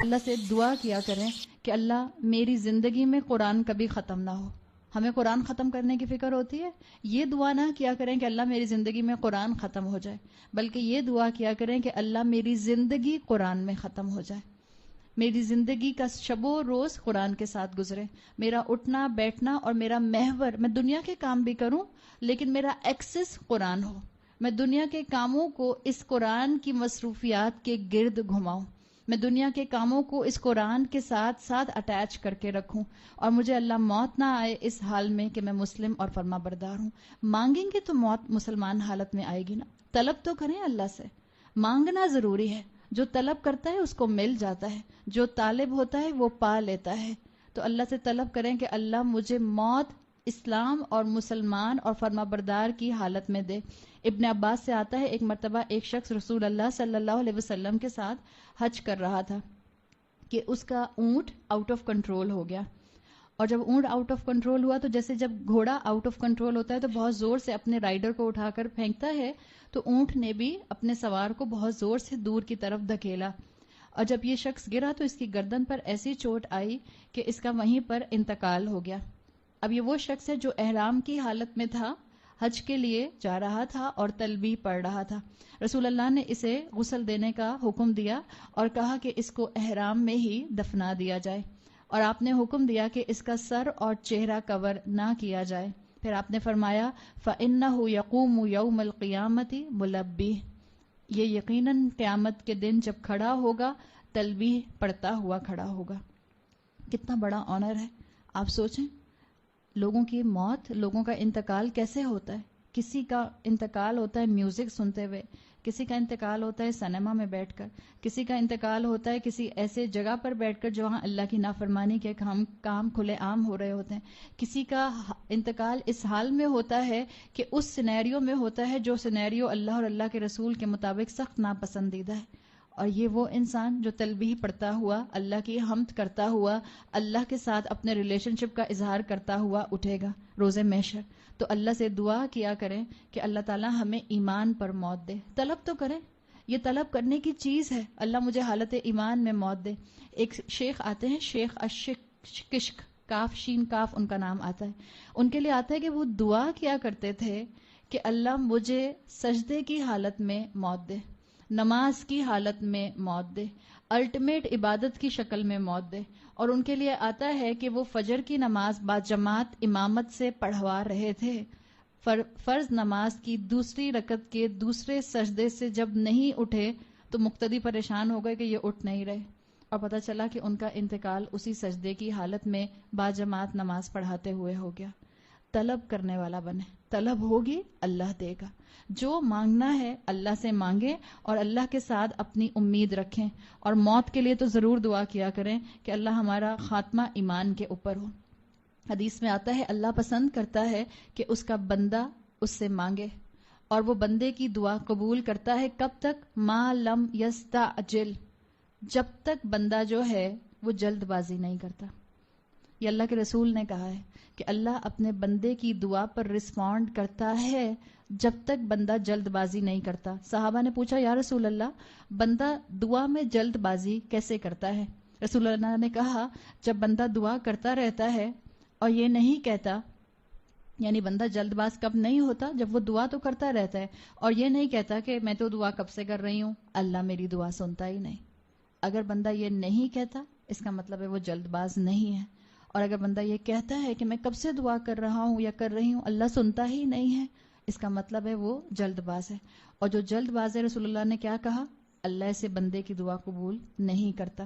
اللہ سے دعا کیا کریں کہ اللہ میری زندگی میں قرآن کبھی ختم نہ ہو. ہمیں قرآن ختم کرنے کی فکر ہوتی ہے. یہ دعا نہ کیا کریں کہ اللہ میری زندگی میں قرآن ختم ہو جائے، بلکہ یہ دعا کیا کریں کہ اللہ میری زندگی قرآن میں ختم ہو جائے. میری زندگی کا شب و روز قرآن کے ساتھ گزرے. میرا اٹھنا بیٹھنا اور میرا محور، میں دنیا کے کام بھی کروں لیکن میرا ایکسس قرآن ہو. میں دنیا کے کاموں کو اس قرآن کی مصروفیات کے گرد گھماؤں. میں دنیا کے کاموں کو اس قرآن کے ساتھ ساتھ اٹیچ کر کے رکھوں، اور مجھے اللہ موت نہ آئے اس حال میں کہ میں مسلم اور فرما بردار ہوں. مانگیں گے تو موت مسلمان حالت میں آئے گی نا. طلب تو کریں اللہ سے. مانگنا ضروری ہے. جو طلب کرتا ہے اس کو مل جاتا ہے، جو طالب ہوتا ہے وہ پا لیتا ہے. تو اللہ سے طلب کریں کہ اللہ مجھے موت اسلام اور مسلمان اور فرما بردار کی حالت میں دے. ابن عباس سے آتا ہے ایک مرتبہ ایک شخص رسول اللہ صلی اللہ علیہ وسلم کے ساتھ حج کر رہا تھا کہ اس کا اونٹ آؤٹ آف کنٹرول ہو گیا. اور جب اونٹ آؤٹ آف کنٹرول ہوا تو جیسے جب گھوڑا آؤٹ آف کنٹرول ہوتا ہے تو بہت زور سے اپنے رائڈر کو اٹھا کر پھینکتا ہے، تو اونٹ نے بھی اپنے سوار کو بہت زور سے دور کی طرف دھکیلا. اور جب یہ شخص گرا تو اس کی گردن پر ایسی چوٹ آئی کہ اس کا وہیں پر انتقال ہو گیا. اب یہ وہ شخص ہے جو احرام کی حالت میں تھا، حج کے لیے جا رہا تھا اور تلبیہ پڑھ رہا تھا. رسول اللہ نے اسے غسل دینے کا حکم دیا اور کہا کہ اس کو احرام میں ہی دفنا دیا جائے، اور آپ نے حکم دیا کہ اس کا سر اور چہرہ کور نہ کیا جائے. پھر آپ نے فرمایا فَإِنَّهُ يَقُومُ يَوْمَ الْقِيَامَةِ مُلَبِّهِ، یہ یقیناً قیامت کے دن جب کھڑا ہوگا تلبیہ پڑھتا ہوا کھڑا ہوگا. کتنا بڑا آنر ہے. آپ سوچیں لوگوں کی موت، لوگوں کا انتقال کیسے ہوتا ہے. کسی کا انتقال ہوتا ہے میوزک سنتے ہوئے، کسی کا انتقال ہوتا ہے سنیما میں بیٹھ کر، کسی کا انتقال ہوتا ہے کسی ایسے جگہ پر بیٹھ کر جہاں اللہ کی نافرمانی کے کام کھلے عام ہو رہے ہوتے ہیں. کسی کا انتقال اس حال میں ہوتا ہے کہ اس سینیریو میں ہوتا ہے جو سینیریو اللہ اور اللہ کے رسول کے مطابق سخت ناپسندیدہ ہے. اور یہ وہ انسان جو تلبیہ پڑھتا ہوا، اللہ کی حمد کرتا ہوا، اللہ کے ساتھ اپنے ریلیشن شپ کا اظہار کرتا ہوا اٹھے گا روز محشر. تو اللہ سے دعا کیا کریں کہ اللہ تعالیٰ ہمیں ایمان پر موت دے. طلب تو کریں، یہ طلب کرنے کی چیز ہے. اللہ مجھے حالت ایمان میں موت دے. ایک شیخ آتے ہیں، شیخ اشکشک، کاف شین کاف ان کا نام آتا ہے. ان کے لیے آتا ہے کہ وہ دعا کیا کرتے تھے کہ اللہ مجھے سجدے کی حالت میں موت دے، نماز کی حالت میں موت دے، الٹیمیٹ عبادت کی شکل میں موت دے. اور ان کے لیے آتا ہے کہ وہ فجر کی نماز باجماعت امامت سے پڑھوا رہے تھے. فرض نماز کی دوسری رکعت کے دوسرے سجدے سے جب نہیں اٹھے تو مقتدی پریشان ہو گئے کہ یہ اٹھ نہیں رہے، اور پتہ چلا کہ ان کا انتقال اسی سجدے کی حالت میں باجماعت نماز پڑھاتے ہوئے ہو گیا. طلب کرنے والا بنے. طلب ہوگی اللہ دے گا. جو مانگنا ہے اللہ سے مانگیں اور اللہ کے ساتھ اپنی امید رکھیں. اور موت کے لیے تو ضرور دعا کیا کریں کہ اللہ ہمارا خاتمہ ایمان کے اوپر ہو. حدیث میں آتا ہے اللہ پسند کرتا ہے کہ اس کا بندہ اس سے مانگے، اور وہ بندے کی دعا قبول کرتا ہے کب تک؟ ما لم یستعجل، جب تک بندہ جو ہے وہ جلد بازی نہیں کرتا. یہ اللہ کے رسول نے کہا ہے کہ اللہ اپنے بندے کی دعا پر رسپونڈ کرتا ہے جب تک بندہ جلد بازی نہیں کرتا. صحابہ نے پوچھا یا رسول اللہ بندہ دعا میں جلد بازی کیسے کرتا ہے؟ رسول اللہ نے کہا جب بندہ دعا کرتا رہتا ہے اور یہ نہیں کہتا، یعنی بندہ جلد باز کب نہیں ہوتا؟ جب وہ دعا تو کرتا رہتا ہے اور یہ نہیں کہتا کہ میں تو دعا کب سے کر رہی ہوں، اللہ میری دعا سنتا ہی نہیں. اگر بندہ یہ نہیں کہتا اس کا مطلب ہے وہ جلد باز نہیں ہے. اور اگر بندہ یہ کہتا ہے کہ میں کب سے دعا کر رہا ہوں یا کر رہی ہوں، اللہ سنتا ہی نہیں ہے، اس کا مطلب ہے وہ جلد باز ہے. اور جو جلد باز ہے رسول اللہ نے کیا کہا؟ اللہ سے بندے کی دعا قبول نہیں کرتا.